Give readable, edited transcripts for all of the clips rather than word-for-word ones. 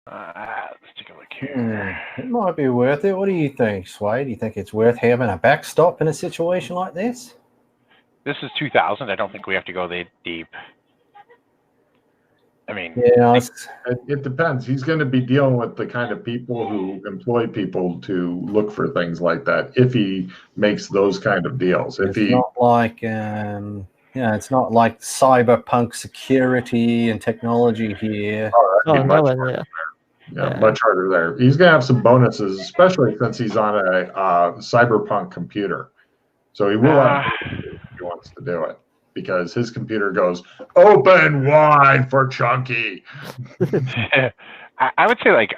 Let's take a look here. It might be worth it. What do you think, Sway? Do you think it's worth having a backstop in a situation like this? This is 2000. I don't think we have to go that deep. I mean, yeah, it depends. He's going to be dealing with the kind of people who employ people to look for things like that. If he makes those kind of deals, it's not like it's not like cyberpunk security and technology here. Much harder there. He's going to have some bonuses, especially since he's on a cyberpunk computer. So he will have if he wants to do it, because his computer goes open wide for Chunky. I would say like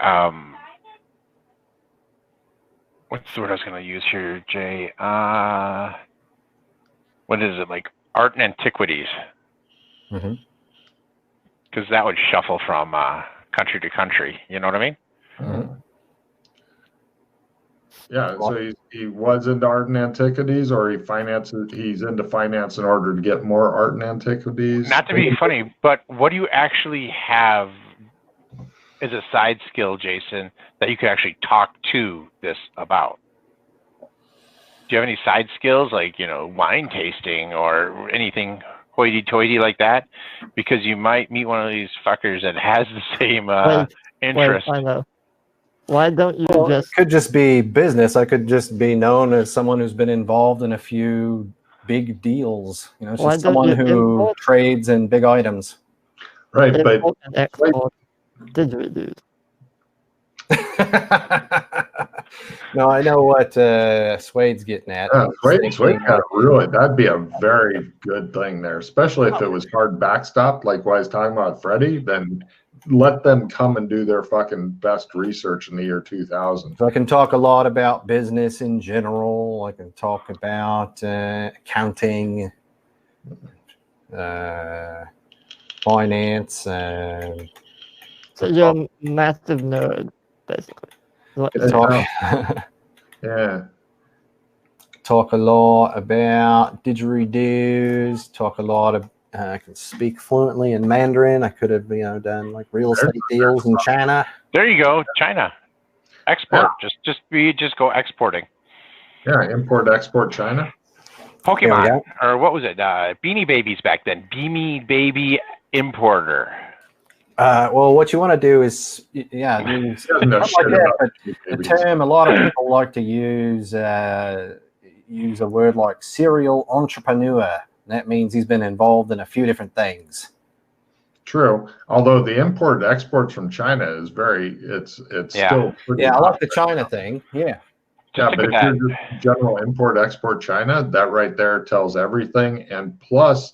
what's the word I was going to use here, Jay? What is it, like art and antiquities? Because that would shuffle from country to country. You know what I mean? Yeah, so he was into art and antiquities, or he's into finance in order to get more art and antiquities. Not to be funny, but what do you actually have as a side skill, Jason, that you could actually talk to this about? Do you have any side skills like, wine tasting or anything hoity-toity like that? Because you might meet one of these fuckers that has the same interest. I know. Why don't you It could just be business. I could just be known as someone who's been involved in a few big deals. It's just someone who trades in big items. Right, but didgeridoo. No, I know what Swade's getting at. Swade got really. That'd be a very good thing there, especially if it was hard backstop, like what I was talking about, Freddie. Then let them come and do their fucking best research in the year 2000. So I can talk a lot about business in general. I can talk about accounting, finance. So you're a massive nerd, basically. Talk a lot about didgeridoos. Talk a lot of. I can speak fluently in Mandarin. I could have, done like real estate deals in China. There you go, China. Export. Yeah. Just go exporting. Yeah, import, export China. Pokemon, or what was it? Beanie Babies back then. Beanie Baby importer. Well, what you want to do is, the term a lot of people like to use a word like serial entrepreneur. That means he's been involved in a few different things. True. Although the import exports from China is still pretty I like the China thing. Yeah. Yeah, but if you're just general import export China, that right there tells everything. And plus,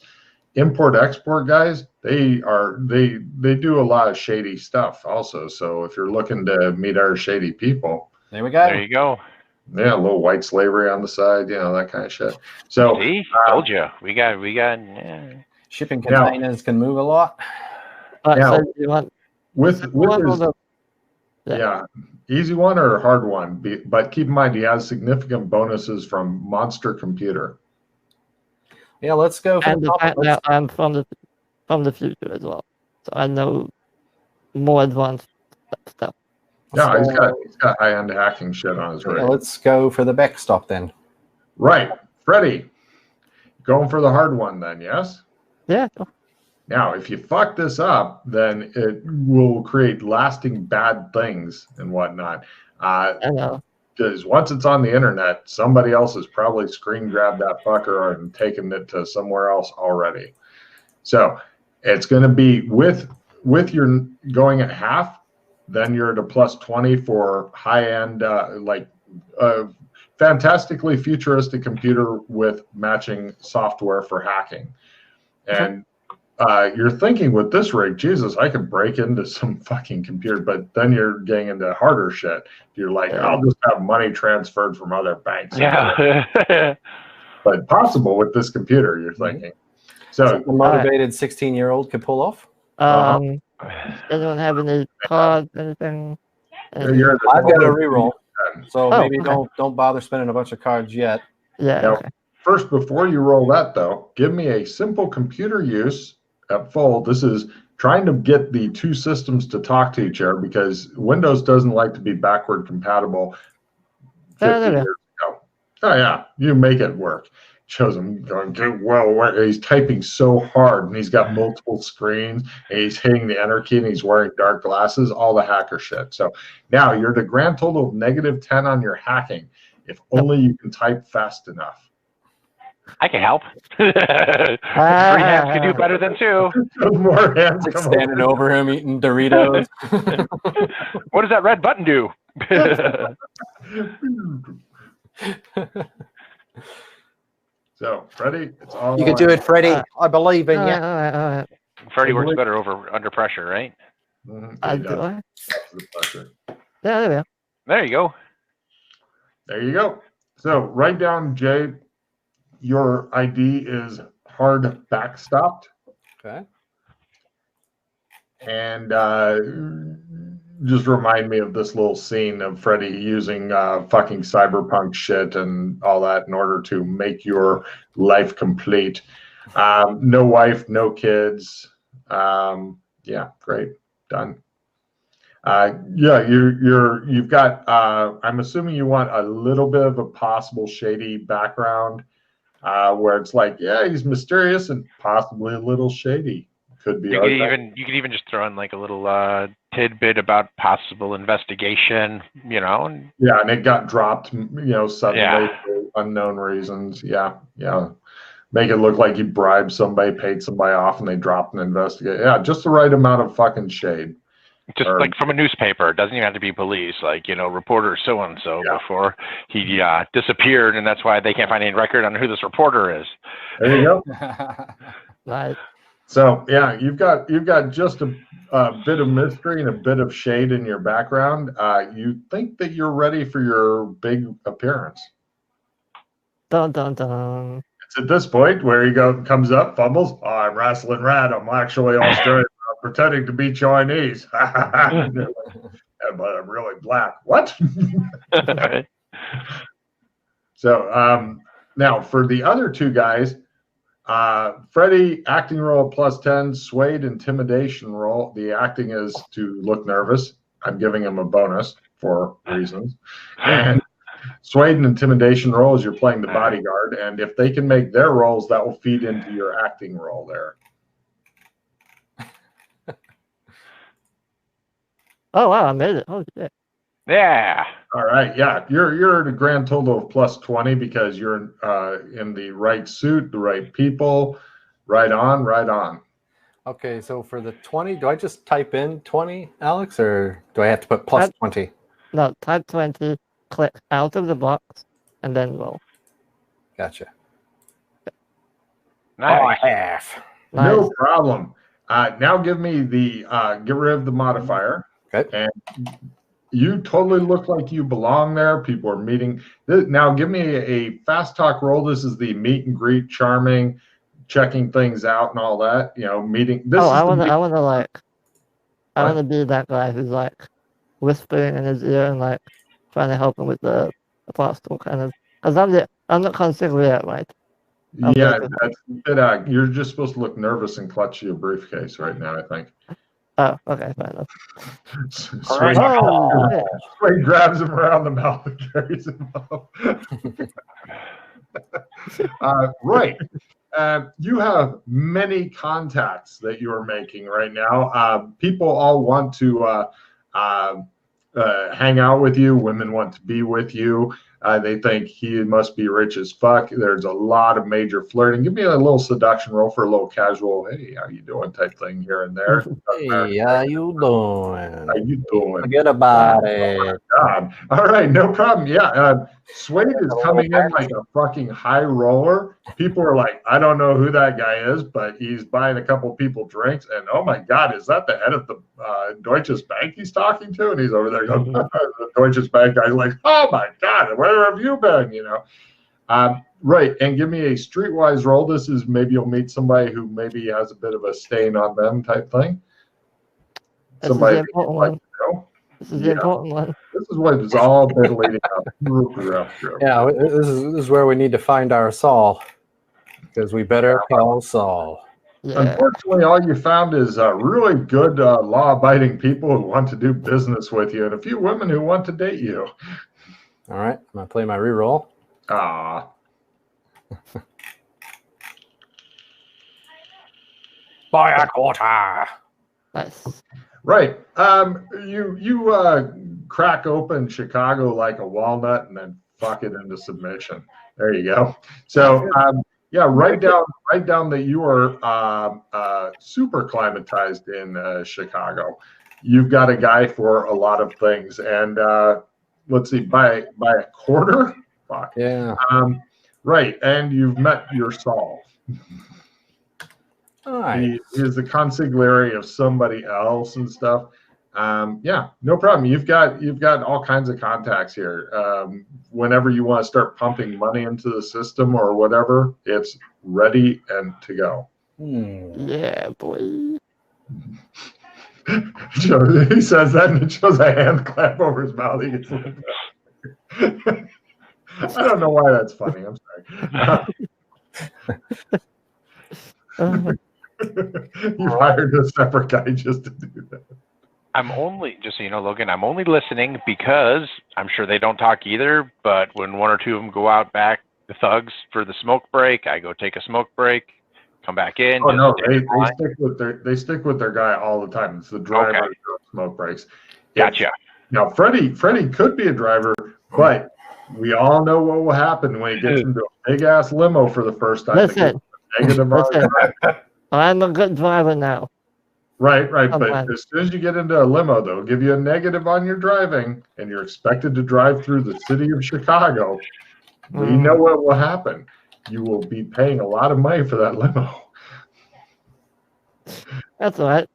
import export guys, they do a lot of shady stuff also. So if you're looking to meet our shady people, there we go. There you go. Yeah, a little white slavery on the side, that kind of shit. So see, told you, we got. Shipping containers can move a lot. So you want easy one or hard one, but keep in mind he has significant bonuses from Monster Computer. Yeah, let's go. I'm from the future as well, so I know more advanced stuff. Yeah, he's got high-end hacking shit on his rig. Let's go for the backstop then. Right. Freddie, going for the hard one then, yes? Yeah. Now, if you fuck this up, then it will create lasting bad things and whatnot. I know. Because once it's on the internet, somebody else has probably screen grabbed that fucker and taken it to somewhere else already. So it's going to be with your going at half. Then you're at a plus 20 for high-end, fantastically futuristic computer with matching software for hacking. And you're thinking with this rig, Jesus, I could break into some fucking computer, but then you're getting into harder shit. You're like, I'll just have money transferred from other banks. Yeah. But possible with this computer, you're thinking. So a motivated 16-year-old could pull off? Doesn't have any cards, anything. I've got a reroll, so maybe don't bother spending a bunch of cards yet. Yeah. Now, first, before you roll that though, give me a simple computer use at full. This is trying to get the two systems to talk to each other because Windows doesn't like to be backward compatible 50 years ago. Oh yeah, you make it work. Shows him going, well, he's typing so hard and he's got multiple screens and he's hitting the enter key and he's wearing dark glasses, all the hacker shit. So now you're the grand total of -10 on your hacking if only you can type fast enough. I can help. 3 hands can do better than 2. More hands Like come standing over him eating Doritos. What does that red button do? So, Freddie, it's all You can do it, Freddie. I believe in you. All right. Freddie works better under pressure, right? I'll do it. The pressure. Yeah, there we go. There you go. There you go. So write down, Jay, your ID is hard backstopped. Okay. And just remind me of this little scene of Freddie using fucking cyberpunk shit and all that in order to make your life complete. No wife, no kids. Yeah, great. Done. Yeah, you've got I'm assuming you want a little bit of a possible shady background where it's like, yeah, he's mysterious and possibly a little shady. Could be. You could even just throw in like a little tidbit about possible investigation, you know. Yeah, and it got dropped, suddenly Yeah. for unknown reasons. Yeah. Make it look like you bribed somebody, paid somebody off, and they dropped an investigate. Yeah, just the right amount of fucking shade. Just like from a neuropaper. It doesn't even have to be police. Like, reporter so-and-so before he disappeared, and that's why they can't find any record on who this reporter is. There you go. Nice. So yeah, you've got just a bit of mystery and a bit of shade in your background. You think that you're ready for your big appearance. Dun dun dun. It's at this point where he comes up, fumbles. Oh, I'm wrestling rat. I'm actually Australian. I'm pretending to be Chinese. But I'm really black. What? So now for the other two guys. Freddie, acting roll +10, Suede, intimidation roll. The acting is to look nervous. I'm giving him a bonus for reasons. And Suede and intimidation roll is you're playing the bodyguard. And if they can make their rolls, that will feed into your acting roll there. Oh wow, I made it. Oh shit. Yeah. All right, yeah, you're at a grand total of +20 because you're in the right suit, the right people, right on. Okay, so for the 20, do I just type in 20, Alex, or do I have to put +20? No, type 20, click out of the box, and then roll. Gotcha. Nice. Half. Nice. No problem. Now give me the get rid of the modifier. Okay. And you totally look like you belong there. People are meeting. Now give me a fast talk roll. This is the meet and greet, charming, checking things out and all that. Meeting. I want to be that guy who's like whispering in his ear and like trying to help him with the apostle kind of. Because I'm the consigliere, right? Yeah, that's a bit. You're just supposed to look nervous and clutch your briefcase right now, I think. Oh, okay, fair enough. Sway grabs him around the mouth and carries him up. Right. You have many contacts that you are making right now. People all want to hang out with you. Women want to be with you. They think he must be rich as fuck. There's a lot of major flirting. Give me a little seduction roll for a little casual, hey, how you doing type thing here and there. Hey, how you doing? How you doing? Forget about it. God. All right, no problem. Yeah, Suede is coming in like a fucking high roller. People are like, I don't know who that guy is, but he's buying a couple people drinks. And oh my God, is that the head of the Deutsche Bank he's talking to? And he's over there going, the Deutsche Bank guy's like, oh my God, where have you been? Right. And give me a streetwise roll. This is maybe you'll meet somebody who maybe has a bit of a stain on them type thing. Somebody This is the important one. This is the important one. This is what it's all been leading up. Yeah, this is where we need to find our Saul, because we better call Saul. Yeah. Unfortunately, all you found is really good law-abiding people who want to do business with you and a few women who want to date you. All right, I'm going to play my reroll. Ah. Buy a quarter. Nice. Right. You crack open Chicago like a walnut and then fuck it into submission. There you go. So yeah, write down that you are super climatized in Chicago. You've got a guy for a lot of things, and let's see, by a quarter. Fuck. Yeah. Right, and you've met your Saul. All right. He is the consigliere of somebody else and stuff. Yeah, no problem. You've got all kinds of contacts here. Whenever you want to start pumping money into the system or whatever, it's ready and to go. Yeah, boy. He says that and it shows a hand clap over his mouth. I don't know why that's funny. I'm sorry. You hired a separate guy just to do that. I'm only, just so you know, Logan, I'm only listening because I'm sure they don't talk either, but when one or two of them go out back, the thugs, for the smoke break, I go take a smoke break, come back in. Oh, no, they stick with their guy all the time. It's the driver who does smoke breaks. Gotcha. Now, Freddie could be a driver, but we all know what will happen when he gets into a big-ass limo for the first time. Listen, Listen. I'm a good driver now. Right. But as soon as you get into a limo, they'll give you a negative on your driving, and you're expected to drive through the city of Chicago. We know what will happen. You will be paying a lot of money for that limo. That's all right.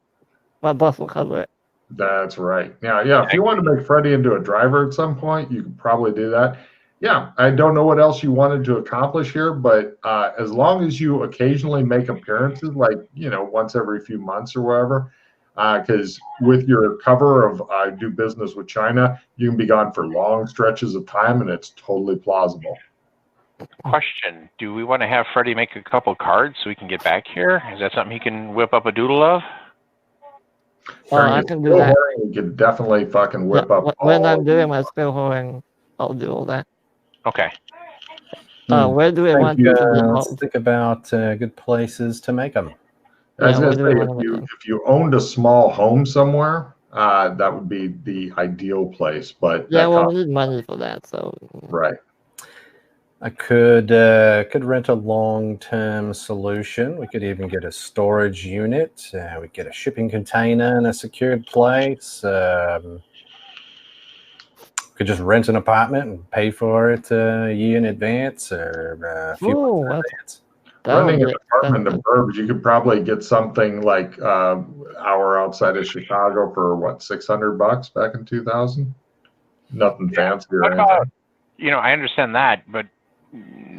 My boss will cover it. That's right. Yeah. If you want to make Freddie into a driver at some point, you could probably do that. Yeah, I don't know what else you wanted to accomplish here, but as long as you occasionally make appearances, like, once every few months or whatever, because with your cover of do business with China, you can be gone for long stretches of time, and it's totally plausible. Question, do we want to have Freddie make a couple cards so we can get back here? Is that something he can whip up a doodle of? I can do that. You can definitely fucking whip up. When I'm doing my skill whoring, I'll do all that. Okay. Where do we want to let's think about good places to make them. I was going to say, if you owned a small home somewhere, that would be the ideal place. But yeah, we need money for that. So right. I could rent a long-term solution. We could even get a storage unit. We get a shipping container in a secured place. Could just rent an apartment and pay for it a year in advance or a few months in advance. Renting an apartment in the burbs, you could probably get something like hour outside of Chicago for what, $600 back in 2000. Nothing fancy or anything. I understand that, but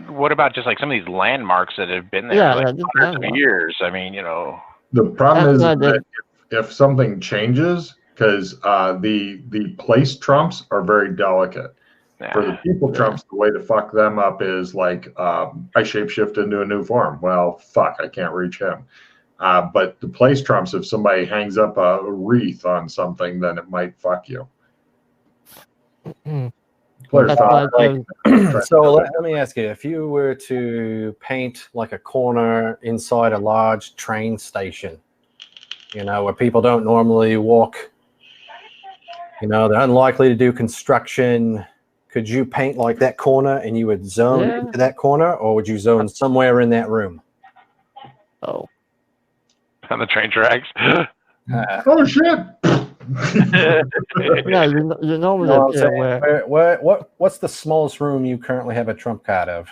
what about just like some of these landmarks that have been there for hundreds of years? I mean, The problem is that if something changes, because the place trumps are very delicate. For the people trumps, the way to fuck them up is like, I shapeshift into a new form. Well, fuck, I can't reach him. But the place trumps, if somebody hangs up a wreath on something, then it might fuck you. So let me ask you, if you were to paint like a corner inside a large train station, where people don't normally walk, they're unlikely to do construction, could you paint like that corner and you would zone into that corner, or would you zone somewhere in that room? On the train tracks. Oh shit! Yeah, you normally what's the smallest room you currently have a trump card of?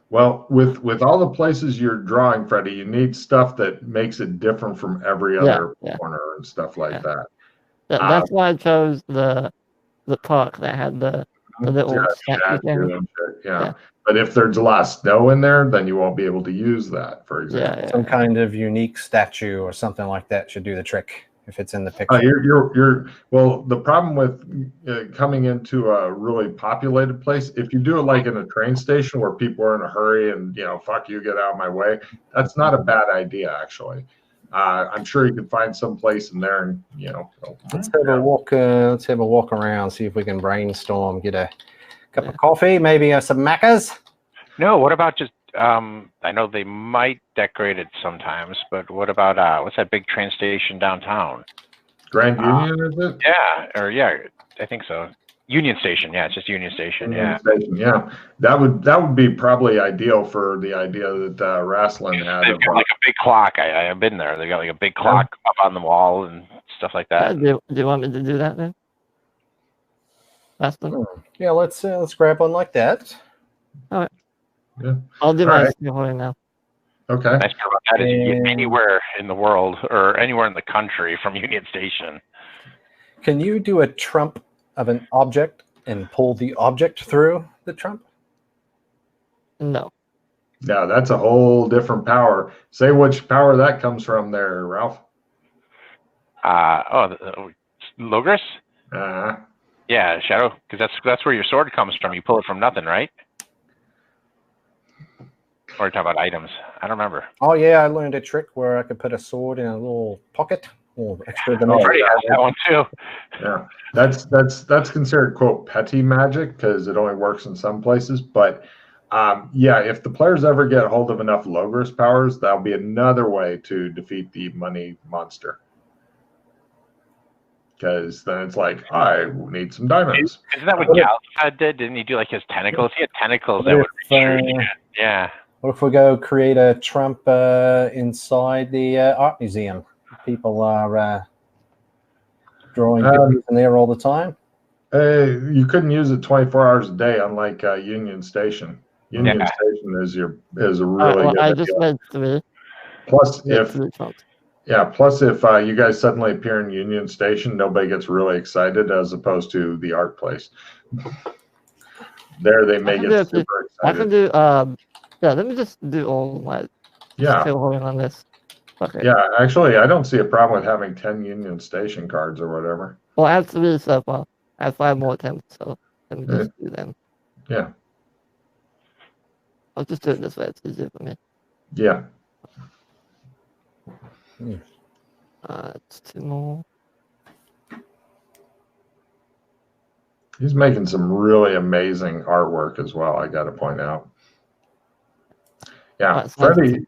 Well, with all the places you're drawing, Freddie, you need stuff that makes it different from every other corner and stuff like that. That's why I chose the park that had the little statue thing. Yeah. But if there's a lot of snow in there, then you won't be able to use that, for example. Some kind of unique statue or something like that should do the trick. if it's in the picture. You're well. The problem with coming into a really populated place, if you do it like in a train station where people are in a hurry and fuck you, get out of my way, that's not a bad idea actually. I'm sure you can find some place in there and Let's have a walk. Let's have a walk around. See if we can brainstorm. Get a cup of coffee, maybe some Maccas. No, what about just? I know they might decorate it sometimes, but what about what's that big train station downtown? Grand Union, is it? Yeah, I think so. Union Station, yeah, it's just Union Station, Union Station, yeah. That would be probably ideal for the idea that Rasslin had. They've got like a big clock. I've been there. They got like a big clock up on the wall and stuff like that. Do you want me to do that then? Rasslin? Yeah, let's grab one like that. All right. Yeah. I'll do my story now. Okay. Nice part about that is you can get anywhere in the world or anywhere in the country from Union Station. Can you do a trump of an object and pull the object through the trump? No, that's a whole different power. Say which power that comes from there, Ralph. Logos? Uh-huh. Yeah, Shadow, because that's where your sword comes from. You pull it from nothing, right? Or talk about items. I don't remember. Oh yeah, I learned a trick where I could put a sword in a little pocket. Extra dimension. Already has that one too. Yeah, that's considered quote petty magic because it only works in some places. But if the players ever get a hold of enough Logos powers, that'll be another way to defeat the money monster. Because then it's like, I need some diamonds. Isn't that what Galahad did? Didn't he do like his tentacles? He had tentacles that would reach. Yeah. What if we go create a trump inside the art museum? People are drawing pictures in there all the time. You couldn't use it 24 hours a day, unlike Union Station. Union Station is a really good I just made 3. Plus, if you guys suddenly appear in Union Station, nobody gets really excited as opposed to the art place. There, they may get super excited. I can do. Let me just do all my. Still holding on this. Okay. Yeah, actually, I don't see a problem with having 10 Union Station cards or whatever. Well, I have 3 so far. I have 5 more attempts, so let me just do them. Yeah. I'll just do it this way. It's easier for me. Yeah. It's 2 more. He's making some really amazing artwork as well, I got to point out. Yeah, Freddie,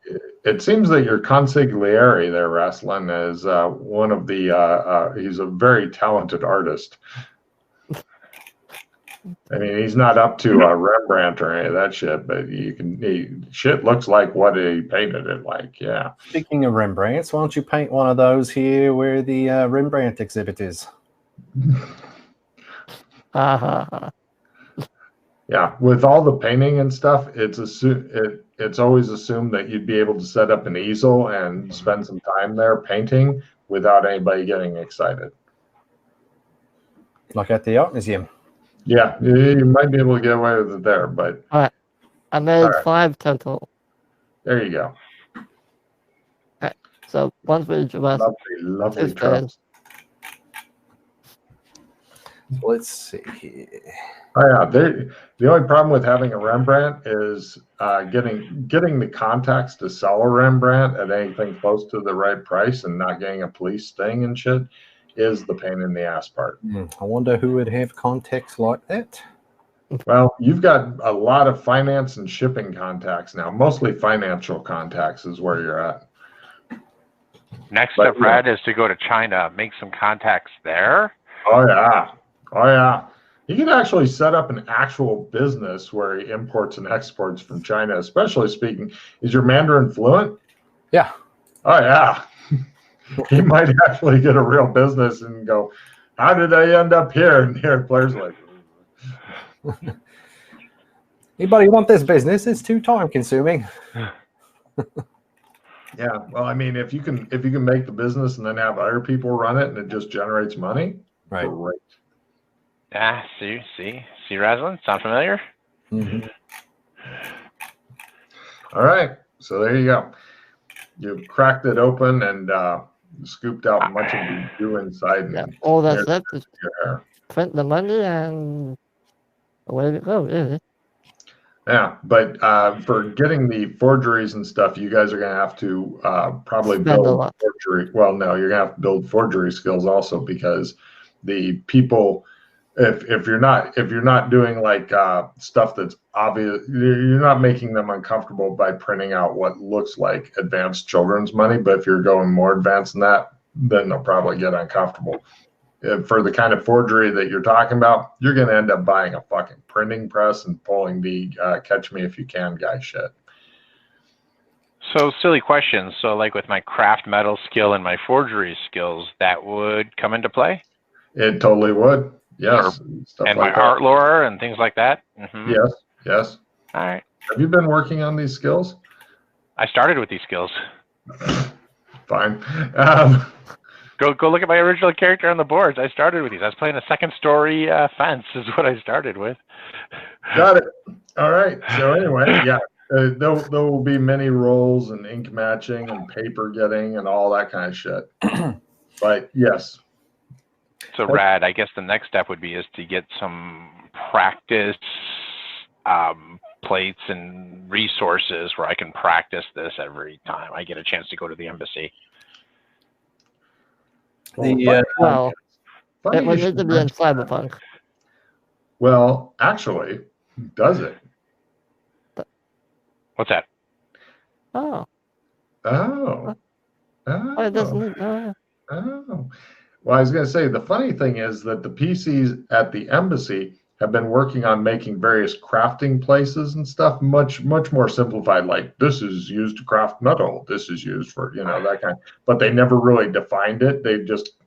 it seems that your consigliere there, Rasslin, is one of the, he's a very talented artist. I mean, he's not up to Rembrandt or any of that shit, but shit looks like what he painted it like, yeah. Speaking of Rembrandts, why don't you paint one of those here where the Rembrandt exhibit is? Yeah, with all the painting and stuff, it's always assumed that you'd be able to set up an easel and spend some time there painting without anybody getting excited. Like at the art museum. Yeah, you might be able to get away with it there, but... All right. I made 5 total. There you go. Okay. So, one for each of us. Lovely tropes. Let's see here. Oh yeah, the only problem with having a Rembrandt is getting the contacts to sell a Rembrandt at anything close to the right price and not getting a police sting and shit is the pain in the ass part. I wonder who would have contacts like that. Well, you've got a lot of finance and shipping contacts now. Mostly financial contacts is where you're at. Next step, Brad, is to go to China, make some contacts there. Oh yeah. You can actually set up an actual business where he imports and exports from China, especially speaking. Is your Mandarin fluent? Yeah. Oh, yeah. He might actually get a real business and go, how did I end up here? And here, players like, anybody want this business? It's too time consuming. Yeah. Well, I mean, if you can make the business and then have other people run it and it just generates money, right. Great. See, Rasslin? Sound familiar? Mm-hmm. All right. So there you go. You cracked it open and scooped out much of the goo inside Yeah, and all that's smeared left it is into your hair. print the money and away we go, really. Yeah, but for getting the forgeries and stuff, you guys are going to have to probably Spend a build lot. forgery. Well, no, you're going to have to build forgery skills also, because the people, if you're not doing like stuff that's obvious, you're not making them uncomfortable by printing out what looks like advanced children's money. But if you're going more advanced than that, then they'll probably get uncomfortable. For the kind of forgery that you're talking about, you're going to end up buying a fucking printing press and pulling the catch me if you can guy shit. So silly questions. So like with my craft metal skill and my forgery skills, that would come into play? It totally would. Yes. Stuff And like my that. art lore and things like that? Mm-hmm. Yes. Yes. All right. Have you been working on these skills? I started with these skills. Fine. Go look at my original character on the boards. I started with these. I was playing a second story fence is what I started with. Got it. All right. So anyway, yeah, there will be many rolls and ink matching and paper getting and all that kind of shit. But yes. So rad. I guess the next step would be is to get some practice plates and resources where I can practice this every time I get a chance to go to the embassy. Well, it would need to be in Cyberpunk. Well, actually, does it? What's that? Oh. It doesn't. Oh. Well, I was going to say, the funny thing is that the PCs at the embassy have been working on making various crafting places and stuff much more simplified. Like, this is used to craft metal. This is used for, that kind. But they never really defined it.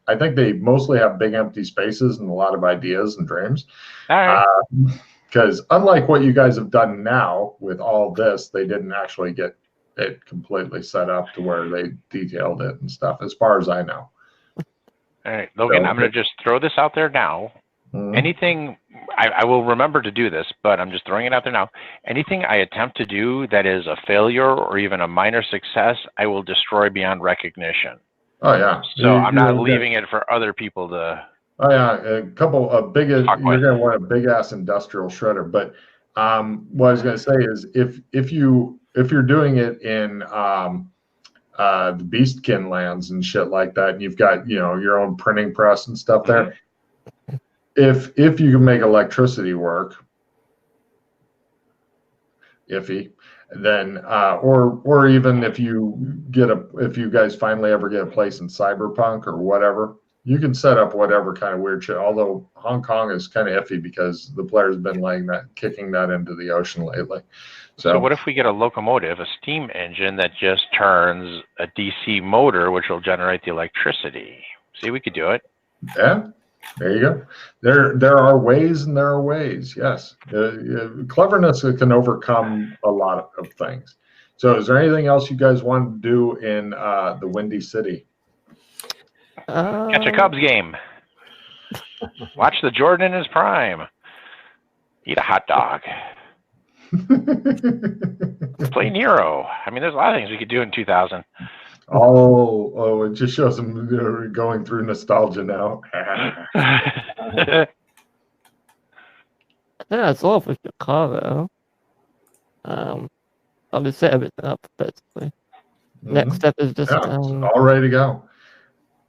I think they mostly have big empty spaces and a lot of ideas and dreams. All right. Because unlike what you guys have done now with all this, they didn't actually get it completely set up to where they detailed it and stuff, as far as I know. All right, Logan, I'm going to just throw this out there now. Mm-hmm. Anything, I will remember to do this, but I'm just throwing it out there now. Anything I attempt to do that is a failure or even a minor success, I will destroy beyond recognition. Oh, yeah. So I'm not leaving it for other people to... Oh, yeah. You're going to want a big-ass industrial shredder. But what I was going to say is if you're doing it in... the Beastkin lands and shit like that, and you've got your own printing press and stuff there. If you can make electricity work, then or even if you guys finally ever get a place in Cyberpunk or whatever, you can set up whatever kind of weird shit. Although Hong Kong is kind of iffy because the player's been kicking that into the ocean lately. So what if we get a locomotive, a steam engine that just turns a DC motor, which will generate the electricity? See, we could do it. Yeah, there you go. There are ways and there are ways. Yes, cleverness can overcome a lot of things. So, is there anything else you guys want to do in the Windy City? Catch a Cubs game. Watch the Jordan in his prime. Eat a hot dog. Play Nero. I mean, there's a lot of things we could do in 2000. Oh, it just shows them going through nostalgia now. Yeah, it's all for Chicago. I'll just set everything up, basically. Next step is just all ready to go.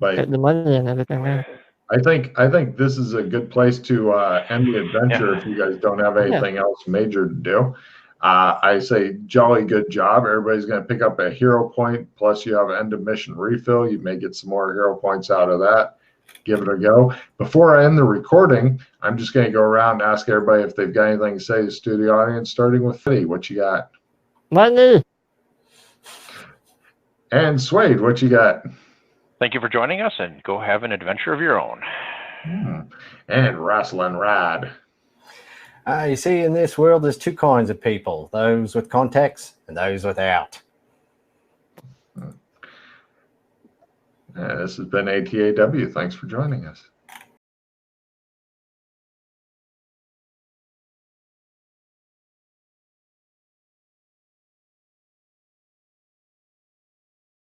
Get the money and everything, man. I think this is a good place to end the adventure if you guys don't have anything else major to do. I say jolly good job. Everybody's going to pick up a hero point, plus you have an end of mission refill. You may get some more hero points out of that. Give it a go. Before I end the recording, I'm just going to go around and ask everybody if they've got anything to say to the studio audience, starting with Fitty. What you got? Money. And Suede, what you got? Thank you for joining us, and go have an adventure of your own. And Wrestling Rad. You see, in this world, there's two kinds of people, those with contacts and those without. This has been ATAW. Thanks for joining us.